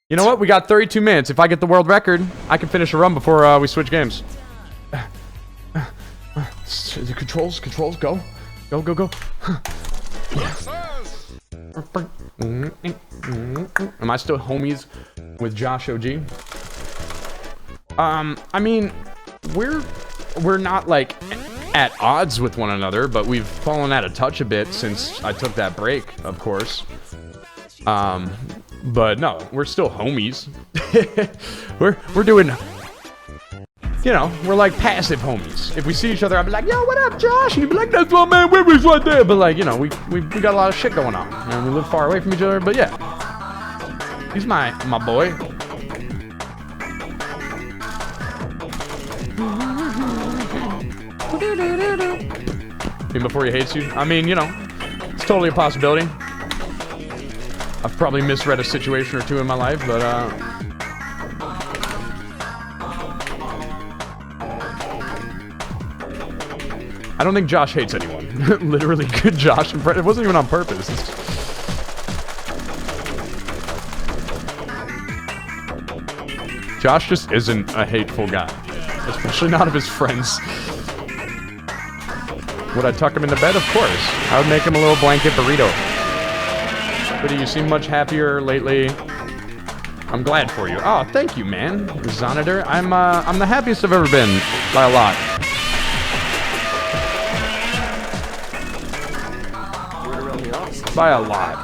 You know what? We got 32 minutes. If I get the world record, I can finish a run before we switch games. The controls, go. Go. Am I still homies with Josh OG? I mean, we're not like at odds with one another, but we've fallen out of touch a bit since I took that break, of course. But no, we're still homies. we're doing, you know, we're like passive homies. If we see each other, I'll be like, yo, what up, Josh? And you'd be like, that's my man, witwix right there. But like, you know, we got a lot of shit going on, and we live far away from each other. But yeah, he's my boy. Even before he hates you. I mean, you know, it's totally a possibility. I've probably misread a situation or two in my life, but I don't think Josh hates anyone. Literally, good Josh. It wasn't even on purpose. Josh just isn't a hateful guy, especially not of his friends. Would I tuck him into bed? Of course. I would make him a little blanket burrito. But you seem much happier lately. I'm glad for you. Oh, thank you, man. Zonator. I'm the happiest I've ever been by a lot. By a lot.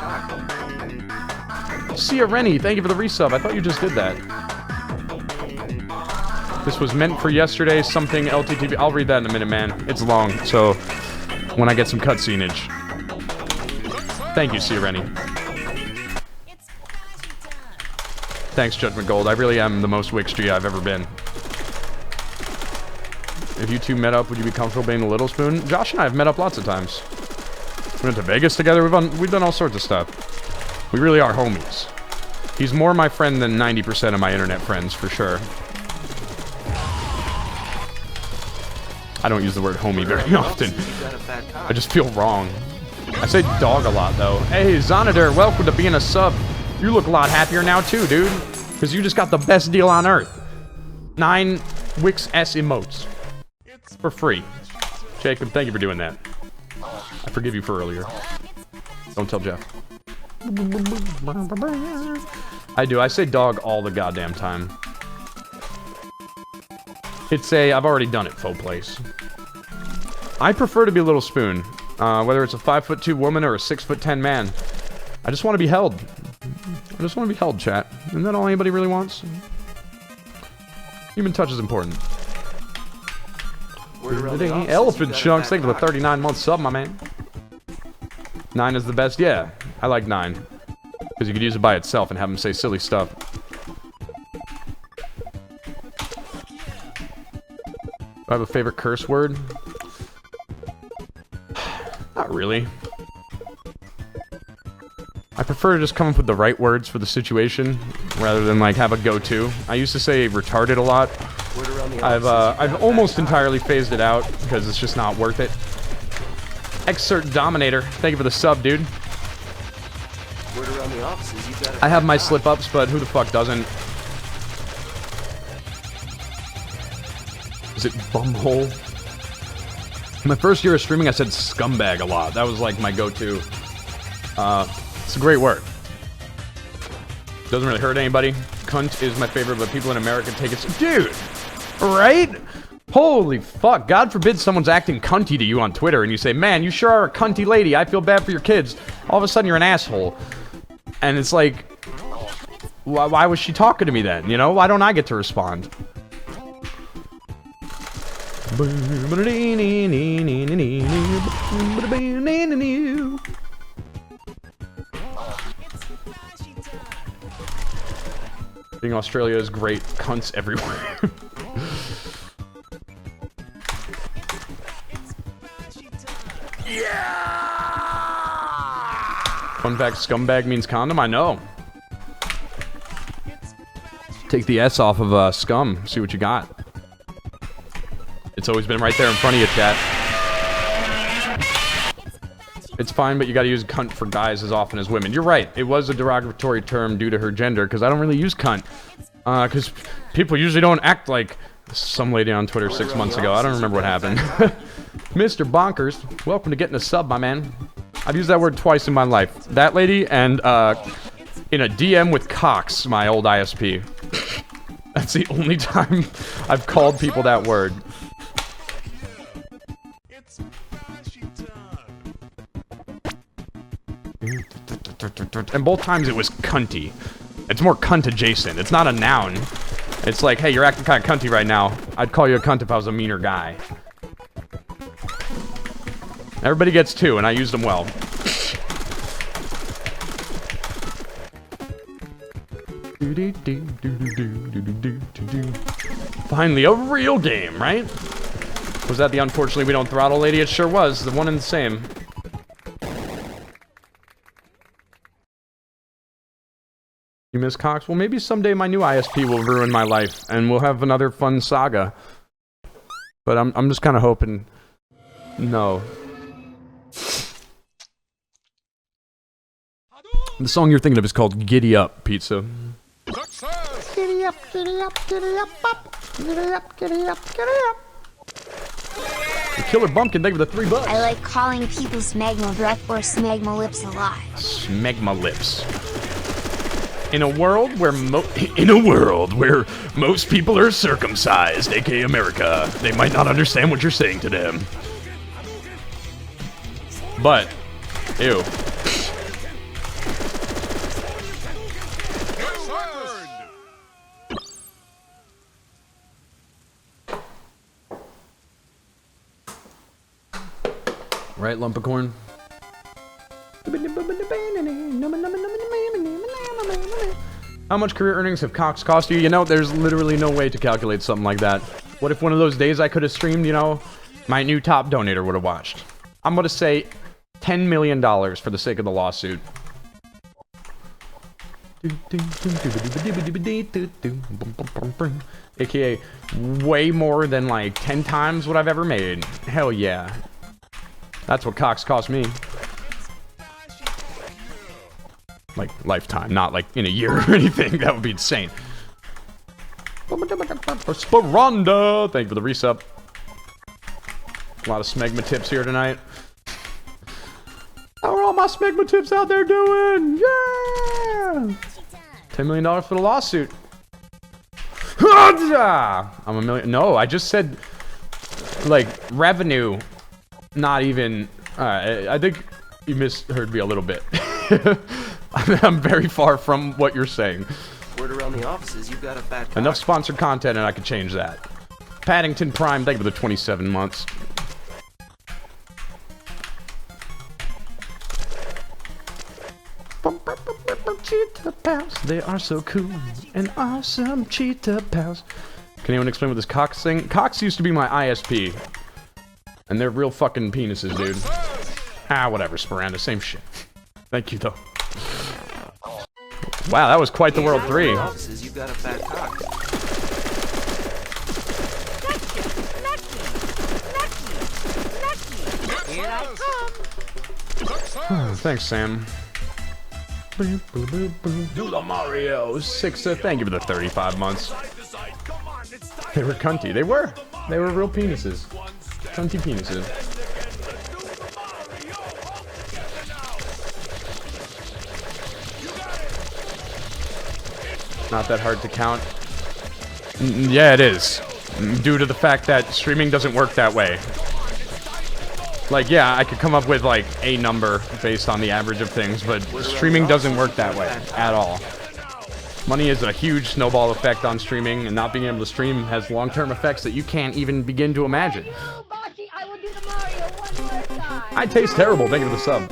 Sia Rennie, thank you for the resub. I thought you just did that. This was meant for yesterday, something LTTV. I'll read that in a minute, man. It's long, so when I get some cutscenage. Thank you, Sia Rennie. Thanks, Judgment Gold. I really am the most Wixtree I've ever been. If you two met up, would you be comfortable being the Little Spoon? Josh and I have met up lots of times. We went to Vegas together. We've done all sorts of stuff. We really are homies. He's more my friend than 90% of my internet friends, for sure. I don't use the word homie very often. I just feel wrong. I say dog a lot, though. Hey, Zonader, welcome to being a sub. You look a lot happier now, too, dude. Because you just got the best deal on Earth. 9 Wix S emotes. For free. Jacob, thank you for doing that. I forgive you for earlier. Don't tell Jeff. I do. I say dog all the goddamn time. It's I've already done it, faux place. I prefer to be a Little Spoon. Whether it's a 5'2" woman or a 6'10" man. I just want to be held. I just want to be held, chat. Isn't that all anybody really wants? Human touch is important. Elephant Chunks, thank you for the 39-month sub, my man. 9 is the best? Yeah, I like 9. Because you could use it by itself and have them say silly stuff. Do I have a favorite curse word? Not really. I prefer to just come up with the right words for the situation, rather than like have a go-to. I used to say retarded a lot. I've almost entirely phased it out, because it's just not worth it. Excerpt Dominator, thank you for the sub, dude. I have my slip-ups, but who the fuck doesn't? Is it bumhole? My first year of streaming, I said scumbag a lot. That was like my go-to. It's a great word. Doesn't really hurt anybody. Cunt is my favorite, but people in America take it... Dude! Right? Holy fuck. God forbid someone's acting cunty to you on Twitter and you say, man, you sure are a cunty lady. I feel bad for your kids. All of a sudden, you're an asshole. And it's like... Why was she talking to me then? You know? Why don't I get to respond? Being Australia is great. Cunts everywhere. Yeah! Fun fact, scumbag means condom? I know. Take the S off of scum. See what you got. It's always been right there in front of you, chat. It's fine, but you gotta use cunt for guys as often as women. You're right. It was a derogatory term due to her gender, because I don't really use cunt. Because people usually don't act like some lady on Twitter 6 months ago. I don't remember what happened. Mr. Bonkers, welcome to getting a sub, my man. I've used that word twice in my life. That lady and, in a DM with Cox, my old ISP. That's the only time I've called people that word. And both times it was cunty. It's more cunt adjacent. It's not a noun. It's like, hey, you're acting kind of cunty right now. I'd call you a cunt if I was a meaner guy. Everybody gets 2, and I used them well. Finally, a real game, right? Was that the unfortunately we don't throttle lady? It sure was. The one and the same. You miss Cox? Well, maybe someday my new ISP will ruin my life, and we'll have another fun saga. But I'm just kind of hoping. No. The song you're thinking of is called "Giddy Up," Pizza. Giddy up, giddy up, giddy up, up. Giddy up, giddy up, giddy up. The Killer Bumpkin, thank you for the $3. I like calling people smegma breath or smegma lips a lot. Smegma lips. In a world where most people are circumcised, aka America, they might not understand what you're saying to them. But, ew. Right, lump of corn? How much career earnings have Cox cost you? You know, there's literally no way to calculate something like that. What if one of those days I could have streamed, you know, my new top donator would have watched? I'm gonna say $10 million for the sake of the lawsuit. AKA way more than like 10 times what I've ever made. Hell yeah. That's what Cox cost me. Like, lifetime, not like in a year or anything. That would be insane. Sparonda! Thank you for the resub. A lot of smegma tips here tonight. How are all my smegma tips out there doing? Yeah! $10 million for the lawsuit. I'm a million. No, I just said, like, revenue. Not even. I think you misheard me a little bit. I'm very far from what you're saying. Word around the offices, you've got a fat cock. Enough sponsored content, and I could change that. Paddington Prime, thank you for the 27 months. Cheetah pals, they are so cool and awesome. Cheetah pals. Can anyone explain what this Cox thing? Cox used to be my ISP. And they're real fucking penises, dude. Ah, whatever, Sparanda, same shit. Thank you, though. Wow, that was quite the World 3. You've got a fat cock. Here I come. Thanks, Sam. Do the Mario 6. Thank you for the 35 months. They were cunty. They were. They were real penises. Cunty penises. Not that hard to count. Yeah, it is. Due to the fact that streaming doesn't work that way. Like, yeah, I could come up with, like, a number based on the average of things, but streaming doesn't work that way at all. Money is a huge snowball effect on streaming, and not being able to stream has long-term effects that you can't even begin to imagine. Oh, Boshy, I will do the Mario one more time. I taste terrible, thank you for the sub.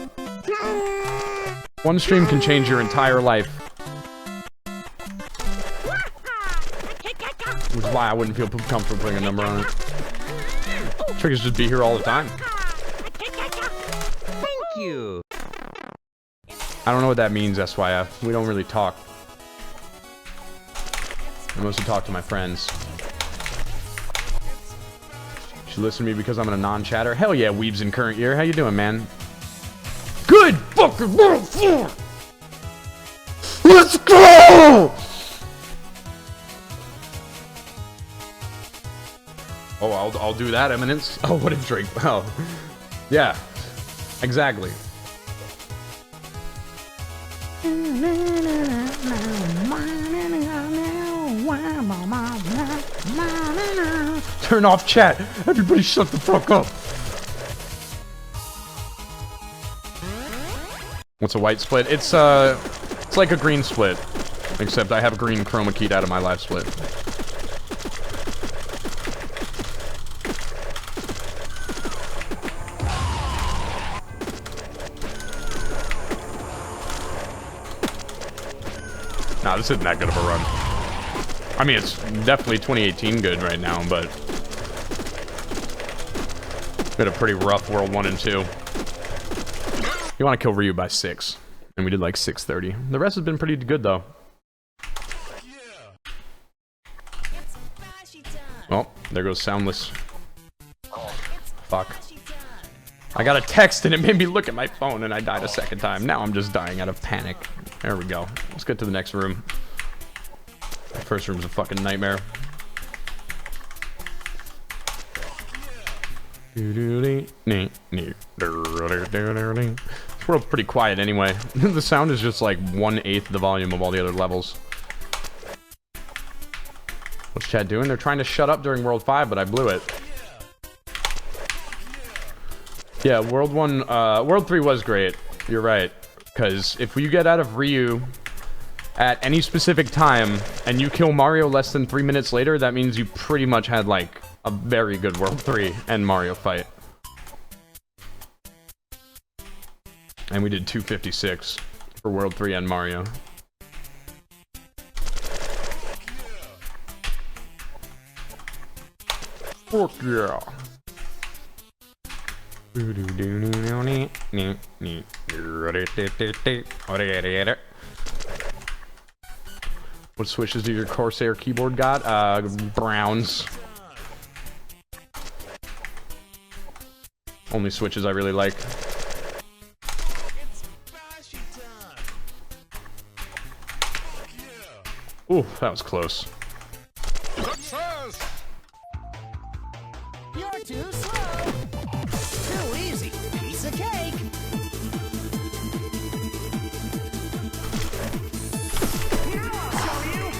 One stream can change your entire life. Which is why I wouldn't feel comfortable putting a number on it. Trick is just be here all the time. Thank you. I don't know what that means, SYF. We don't really talk. I mostly talk to my friends. You should listen to me because I'm in a non-chatter. Hell yeah, Weebs in current year. How you doing, man? fucking World 4! Let's go! Oh, I'll do that, Eminence. Oh, what a drink. Oh, yeah, exactly. Turn off chat. Everybody shut the fuck up. What's a white split? It's like a green split, except I have a green chroma keyed out of my live split. Nah, this isn't that good of a run. I mean, it's definitely 2018 good right now, but we had a pretty rough World 1 and 2. You want to kill Ryu by 6, and we did like 630. The rest has been pretty good, though. Oh, there goes Soundless. Fuck. I got a text and it made me look at my phone and I died a second time. Now I'm just dying out of panic. There we go. Let's get to the next room. The first room's a fucking nightmare. This world's pretty quiet anyway. The sound is just like 1/8 the volume of all the other levels. What's chat doing? They're trying to shut up during World 5, but I blew it. Yeah, World 1, World 3 was great. You're right. Because if you get out of Ryu at any specific time and you kill Mario less than 3 minutes later, that means you pretty much had like a very good World 3 and Mario fight. And we did 256 for World 3 and Mario. Fuck yeah. What switches do your Corsair keyboard got? Browns. Only switches I really like. Ooh, that was close. You're too slow. Too easy. Piece of cake. Here, I'll show you.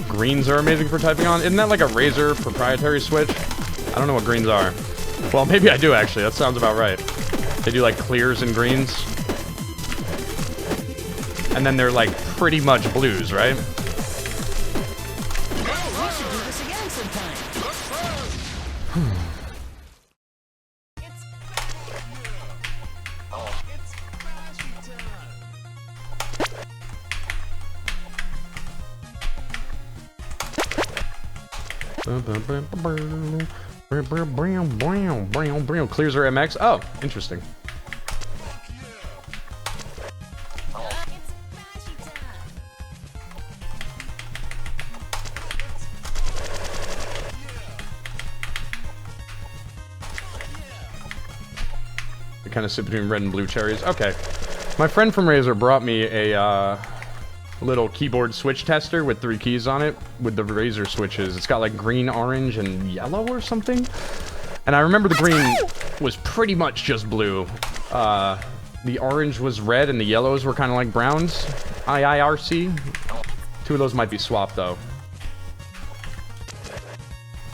Greens are amazing for typing on. Isn't that like a Razer proprietary switch? I don't know what greens are. Well, maybe I do actually. That sounds about right. They do like clears and greens. And then they're like pretty much blues, right? Clears are MX. Oh, interesting. We kind of sit between red and blue cherries. Okay. My friend from Razer brought me a little keyboard switch tester with 3 keys on it with the Razer switches. It's got like green, orange, and yellow or something. And I remember the green was pretty much just blue. The orange was red and the yellows were kind of like browns. IIRC. 2 of those might be swapped though.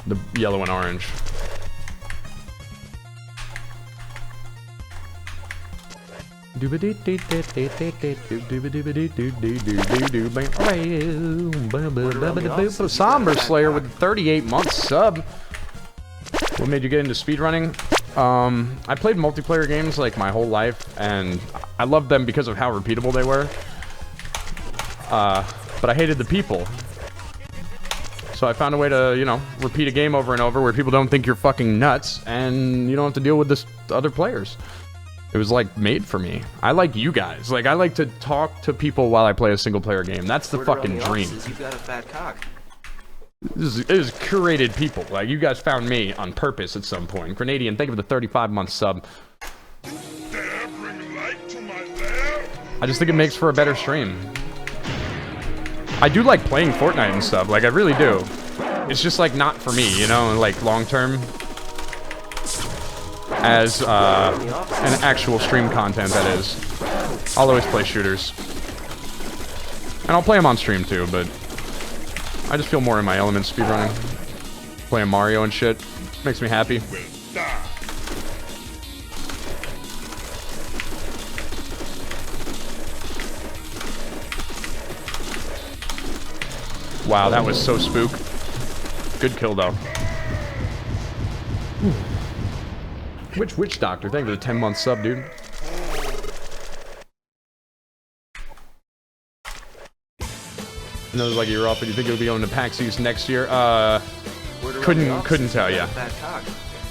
The yellow and orange. Somber Slayer with 38 months sub. What made you get into speedrunning? I played multiplayer games like my whole life, and I loved them because of how repeatable they were. But I hated the people. So I found a way to, you know, repeat a game over and over where people don't think you're fucking nuts, and you don't have to deal with this other players. It was like made for me. I like you guys. Like I like to talk to people while I play a single player game. That's the fucking dream. You've got a fat cock. This is curated people. Like you guys found me on purpose at some point. Grenadian, thank you for the 35-month sub. I just think it makes for a better stream. I do like playing Fortnite and stuff, like I really do. It's just like not for me, you know, like long term. As an actual stream content, that is. I'll always play shooters. And I'll play them on stream too, but I just feel more in my element speedrunning. Playing Mario and shit. Makes me happy. Wow, that was so spook. Good kill, though. Witch Doctor, thank you for the 10-month sub, dude. Another like you're off, and you think you'll be going to PAX East next year? Couldn't tell ya.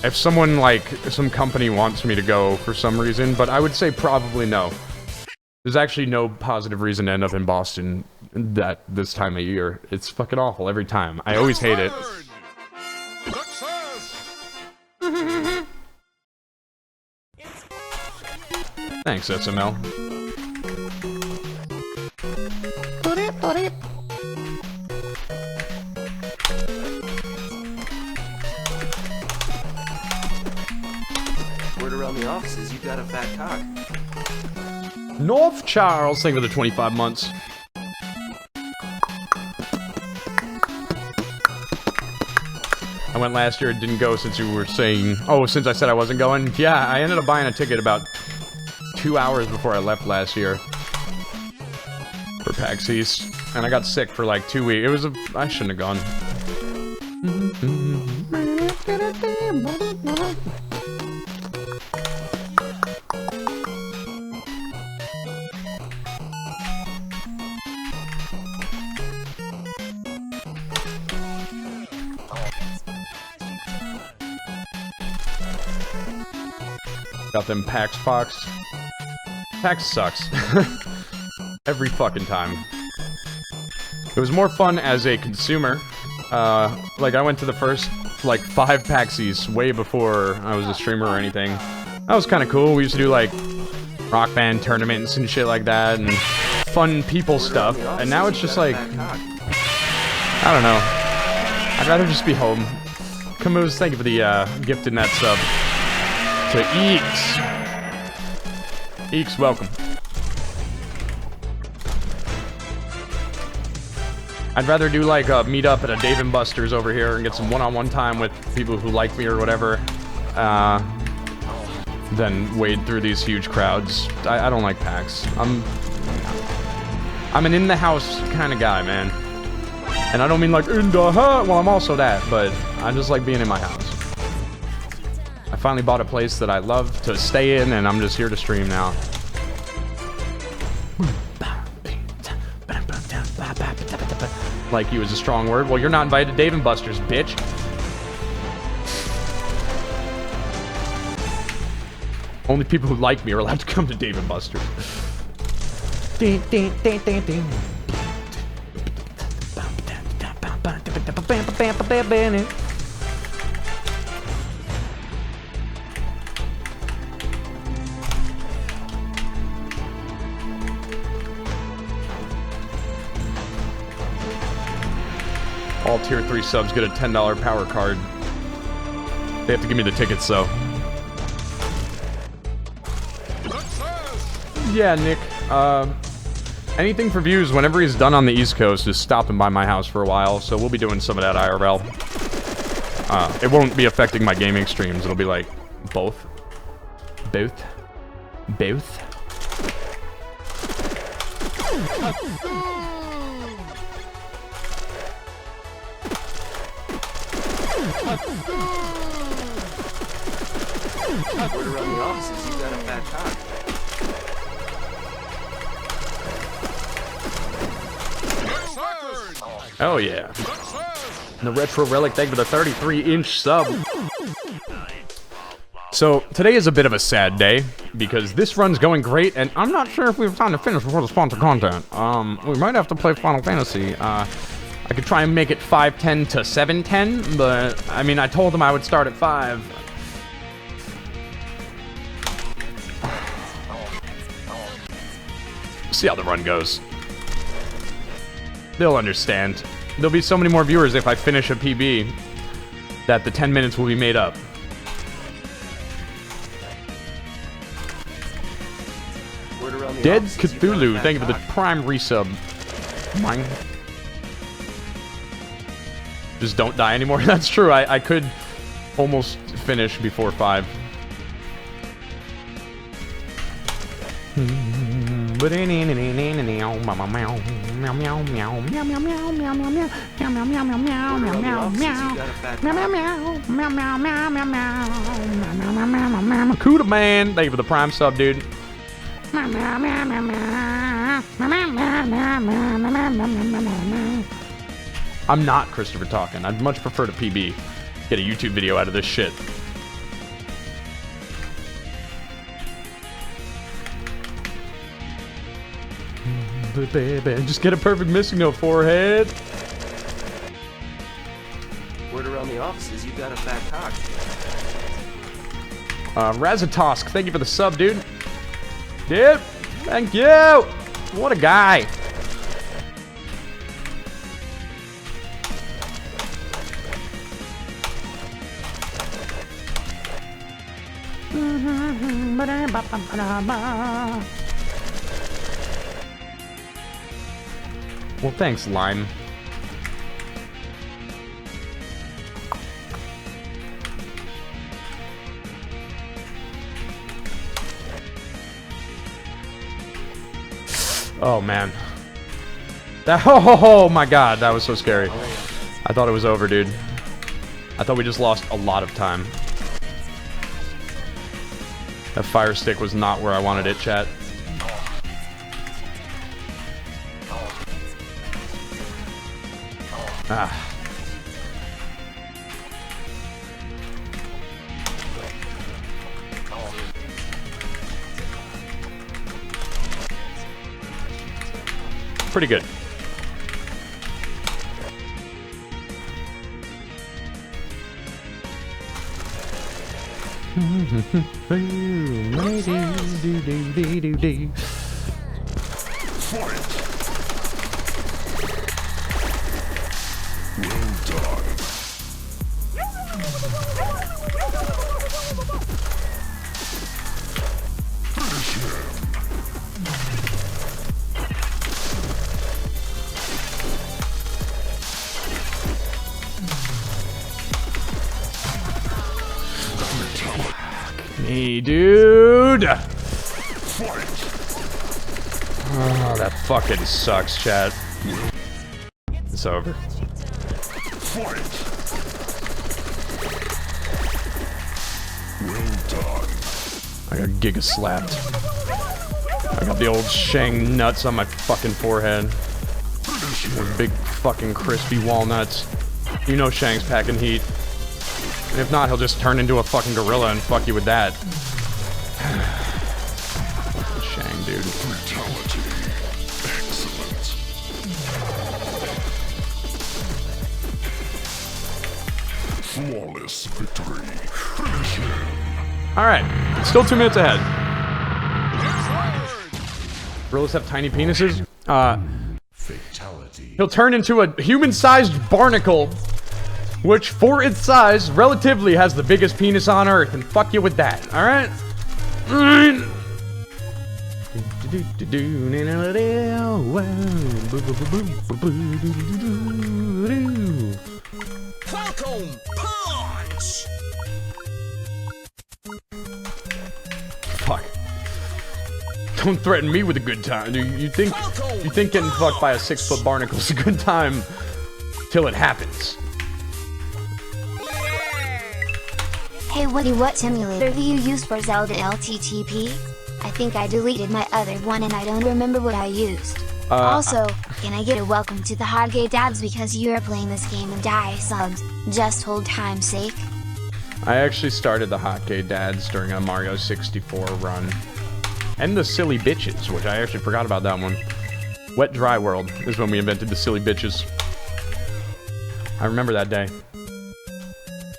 If someone like some company wants me to go for some reason, but I would say probably no. There's actually no positive reason to end up in Boston this time of year. It's fucking awful every time. I always hate it. Thanks, SML. Word around the offices, you got a fat cock. North Charles, thank you for the 25 months. I went last year, didn't go since you were saying... Oh, since I said I wasn't going? Yeah, I ended up buying a ticket about 2 hours before I left last year. For PAX East. And I got sick for like 2 weeks. It was a... I shouldn't have gone. Got them PAX Fox. PAX sucks. Every fucking time. It was more fun as a consumer. Like, I went to the first, like, 5 PAXes way before I was a streamer or anything. That was kind of cool. We used to do, like, rock band tournaments and shit like that, and fun people stuff. And now it's just like... I don't know. I'd rather just be home. Camus, thank you for the gift in that sub. To Eeks. Eeks, welcome. I'd rather do like a meet-up at a Dave & Buster's over here and get some one-on-one time with people who like me or whatever, than wade through these huge crowds. I don't like PAX. I'm an in-the-house kind of guy, man. And I don't mean like in the hut. Well, I'm also that, but I just like being in my house. I finally bought a place that I love to stay in, and I'm just here to stream now. Like you is a strong word. Well, you're not invited to Dave & Buster's, bitch. Only people who like me are allowed to come to Dave & Buster's. All tier 3 subs get a $10 power card. They have to give me the tickets, though. Yeah, Nick. Anything for views, whenever he's done on the East Coast, is stopping by my house for a while, so we'll be doing some of that IRL. It won't be affecting my gaming streams. It'll be like both. Both. Both. Word around the offices, you got a fat cock. Oh yeah. And the Retro Relic, thank you for the 33-inch sub. So, today is a bit of a sad day, because this run's going great, and I'm not sure if we have time to finish before the sponsored content. We might have to play Final Fantasy. I could try and make it 5:10 to 7:10, but, I mean, I told them I would start at 5. See how the run goes. They'll understand. There'll be so many more viewers if I finish a PB that the 10 minutes will be made up. Word around the Dead offices, you got a Cthulhu, fat thank you for the cock. prime resub. Mine. Just don't die anymore. That's true. I could almost finish before 5. Cuda man, thank you for the prime sub, dude. I'm not Christopher talking. I'd much prefer to PB. Get a YouTube video out of this shit. Baby, just get a perfect missing note, forehead. Word around the offices, you got a fat cock. Razatosk, thank you for the sub, dude. Dude, thank you. What a guy. Well, thanks, Lime. Oh, man. That, oh my god, that was so scary. I thought it was over, dude. I thought we just lost a lot of time. That fire stick was not where I wanted it, chat. Ah. Pretty good. Hey, dude! Oh, that fucking sucks, chat. It's over. I got giga slapped. I got the old Shang nuts on my fucking forehead. Those big fucking crispy walnuts. You know Shang's packing heat. And if not, he'll just turn into a fucking gorilla and fuck you with that. Shang, dude. Brutality. Excellent. Flawless victory. Finish him. Alright, it's still 2 minutes ahead. Gorillas have tiny penises? Fatality. He'll turn into a human-sized barnacle, which, for its size, relatively has the biggest penis on Earth, and fuck you with that, alright? Alright. Falcon Punch! Fuck. Don't threaten me with a good time. You think getting fucked by a 6-foot barnacle is a good time till it happens. Hey Woody, what simulator do you use for Zelda LTTP? I think I deleted my other one and I don't remember what I used. Also, can I get a welcome to the Hot Gay Dads because you are playing this game and die subbed, just hold time's sake? I actually started the Hot Gay Dads during a Mario 64 run. And the Silly Bitches, which I actually forgot about that one. Wet Dry World is when we invented the Silly Bitches. I remember that day.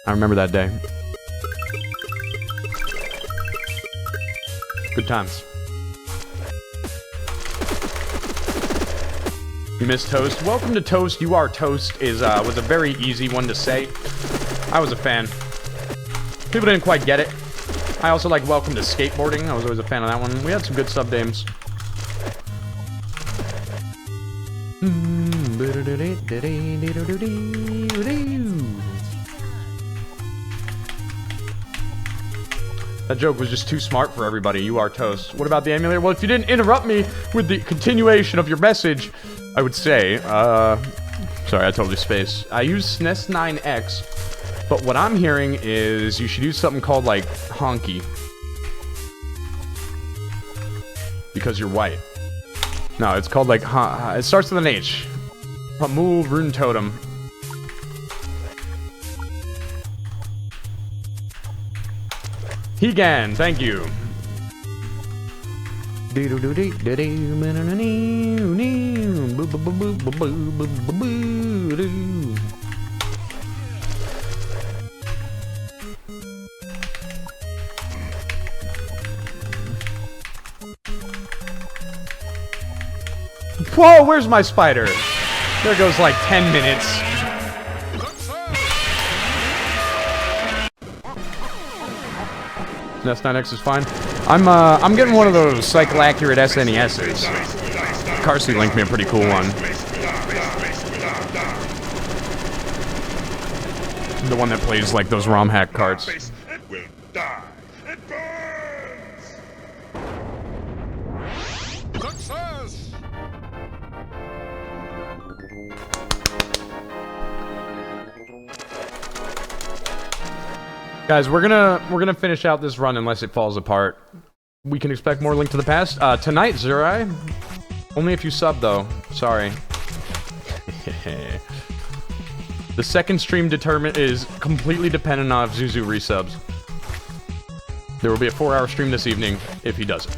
I remember that day. Good times. You missed Toast. Welcome to Toast. You are Toast was a very easy one to say. I was a fan. People didn't quite get it. I also like Welcome to Skateboarding. I was always a fan of that one. We had some good sub names. That joke was just too smart for everybody. You are Toast. What about the emulator? Well, if you didn't interrupt me with the continuation of your message, I would say, sorry, I totally spaced. I use SNES 9X, but what I'm hearing is you should use something called, like, Honky. Because you're white. No, it's called, like, it starts with an H. Hamul Rune Totem. Hegan, thank you. Whoa, where's my spider? There goes like 10 minutes. S9X is fine. I'm getting one of those cycle accurate SNESs. Carsey linked me a pretty cool one. The one that plays like those ROM hack carts. It will die. It burns. Success. Guys, we're gonna finish out this run unless it falls apart. We can expect more Link to the Past tonight, Zurai. Only if you sub though. Sorry. The second stream is completely dependent on if Zuzu resubs. There will be a 4-hour stream this evening if he does it.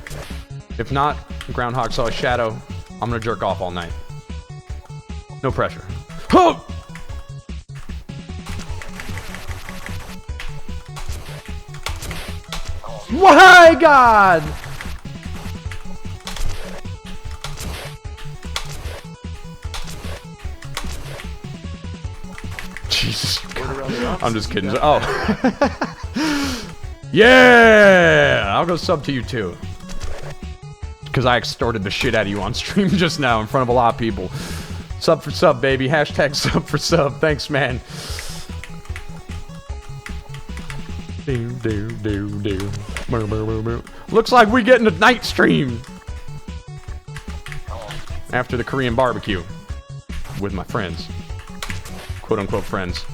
If not, Groundhog saw a shadow. I'm gonna jerk off all night. No pressure. Oh! Why, God? Jesus. I'm just kidding. Oh. Yeah! I'll go sub to you too. Because I extorted the shit out of you on stream just now in front of a lot of people. Sub for sub, baby. Hashtag sub for sub. Thanks, man. Looks like we getting a night stream after the Korean barbecue with my friends, quote unquote friends.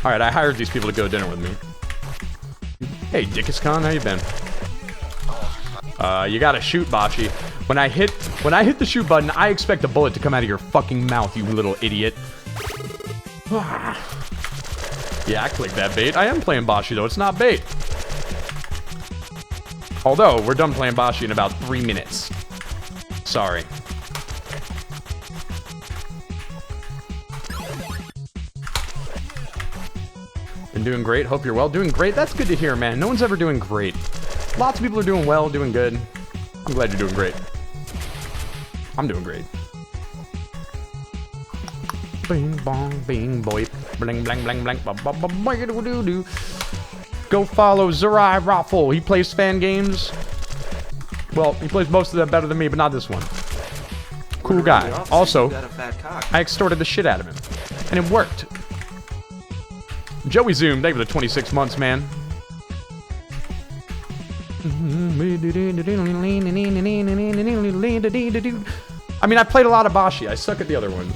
All right, I hired these people to go to dinner with me. Hey, Dickiscon, how you been? You gotta shoot, Boshy. When I hit the shoot button, I expect a bullet to come out of your fucking mouth, you little idiot. Yeah, I clicked that bait. I am playing Boshy, though. It's not bait. Although, we're done playing Boshy in about 3 minutes. Sorry. Been doing great. Hope you're well. Doing great? That's good to hear, man. No one's ever doing great. Lots of people are doing well, doing good. I'm glad you're doing great. I'm doing great. Bing bong bing boy. Bling blang blang blang ba ba ba ba doo doo doo. Go follow Zurai Raffle. He plays fan games. Well, he plays most of them better than me, but not this one. Cool guy. Also, I extorted the shit out of him. And it worked. Joey Zoom, thank you for the 26 months, man. I mean, I played a lot of Boshy. I suck at the other ones.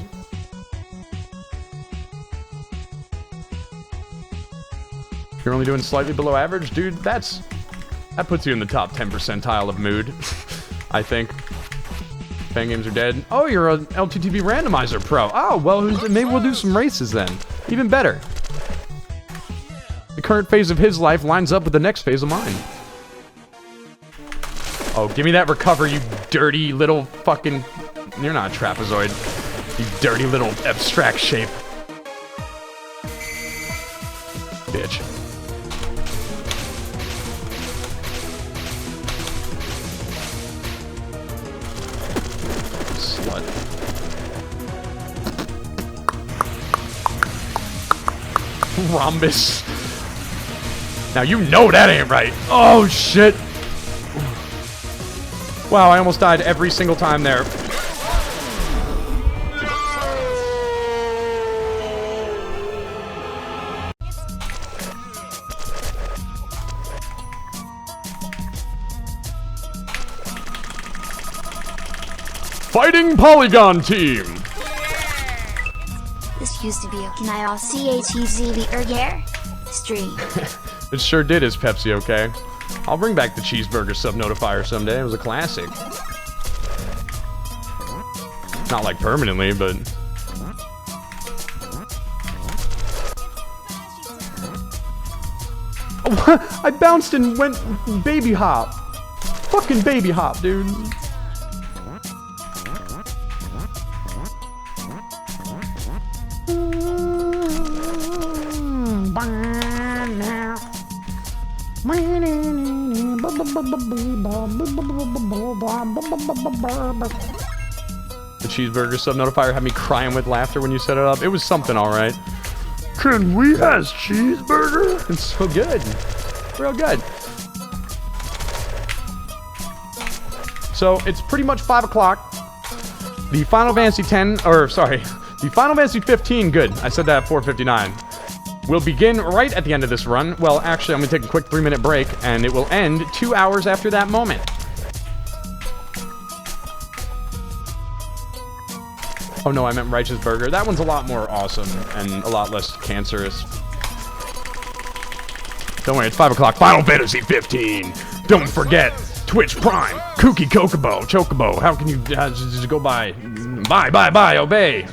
You're only doing slightly below average? Dude, that puts you in the top 10 percentile of mood, I think. Fan games are dead. Oh, you're an LTTB randomizer pro. Oh, well, maybe we'll do some races then. Even better. The current phase of his life lines up with the next phase of mine. Oh, give me that recover, you dirty little fucking... You're not a trapezoid. You dirty little abstract shape. Bitch. Slut. Rhombus. Now you know that ain't right. Oh, shit. Wow, I almost died every single time there. Fighting Polygon Team! This used to be a Can I all CHEZV Ergare stream. It sure did as Pepsi, okay? I'll bring back the cheeseburger sub notifier someday. It was a classic. Not like permanently, but... Oh, I bounced and went baby hop. Fucking baby hop, dude. The cheeseburger sub notifier had me crying with laughter when you set it up. It was something, alright. Can we has cheeseburger? It's so good. Real good. So, it's pretty much 5 o'clock. The Final Fantasy 10, or sorry, the Final Fantasy 15, good. I said that at 4:59. We'll begin right at the end of this run. Well, actually, I'm going to take a quick 3-minute break, and it will end 2 hours after that moment. Oh no, I meant Righteous Burger. That one's a lot more awesome and a lot less cancerous. Don't worry, it's 5 o'clock. Final Fantasy 15. Don't forget, Twitch Prime, Kooky Chocobo. How can you just go buy? Buy, obey.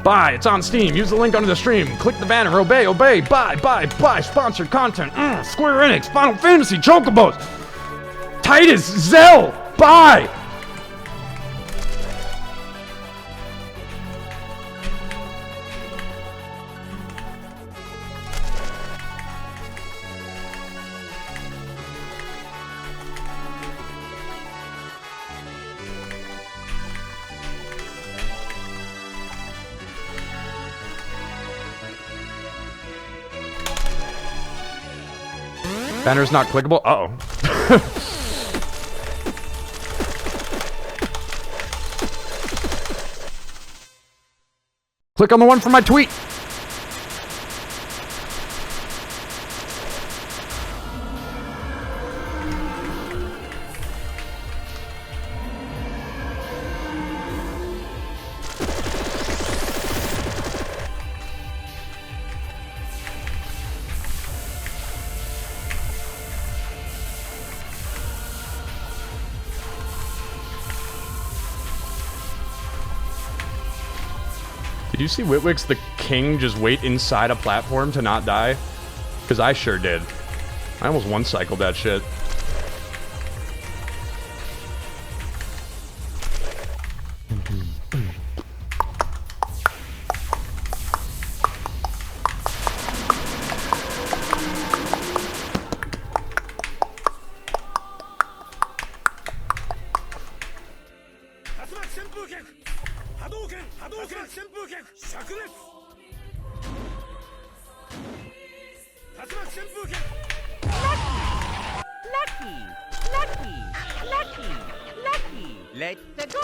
Buy, it's on Steam. Use the link under the stream. Click the banner, obey. Buy. Sponsored content. Square Enix, Final Fantasy, Chocobos. Titus, Zell, buy. Banner's not clickable? Uh-oh. Click on the one from my tweet. Did you see Witwix the King just wait inside a platform to not die? Because I sure did. I almost one-cycled that shit. Let's go!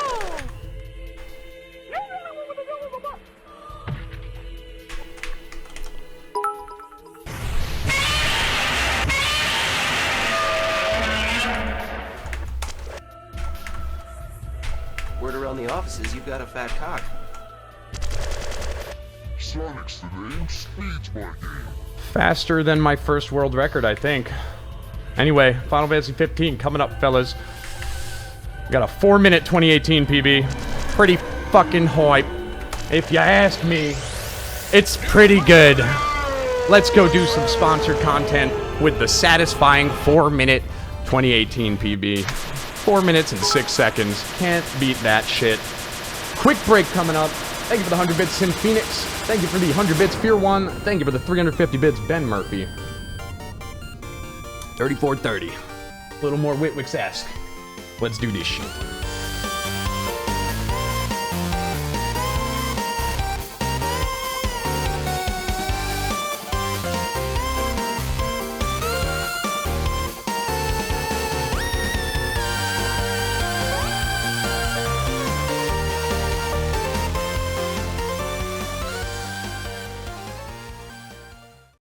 Word around the offices, you've got a fat cock. Sonic's the name, Speed's my game. Faster than my first world record, I think. Anyway, Final Fantasy 15 coming up, fellas. Got a 4-minute 2018 PB. Pretty fucking hype. If you ask me, it's pretty good. Let's go do some sponsored content with the satisfying 4-minute 2018 PB. 4 minutes and 6 seconds. Can't beat that shit. Quick break coming up. Thank you for the 100 bits, Sin Phoenix. Thank you for the 100 bits, Fear One. Thank you for the 350 bits, Ben Murphy. 3430. A little more Witwix-esque. Let's do this shit.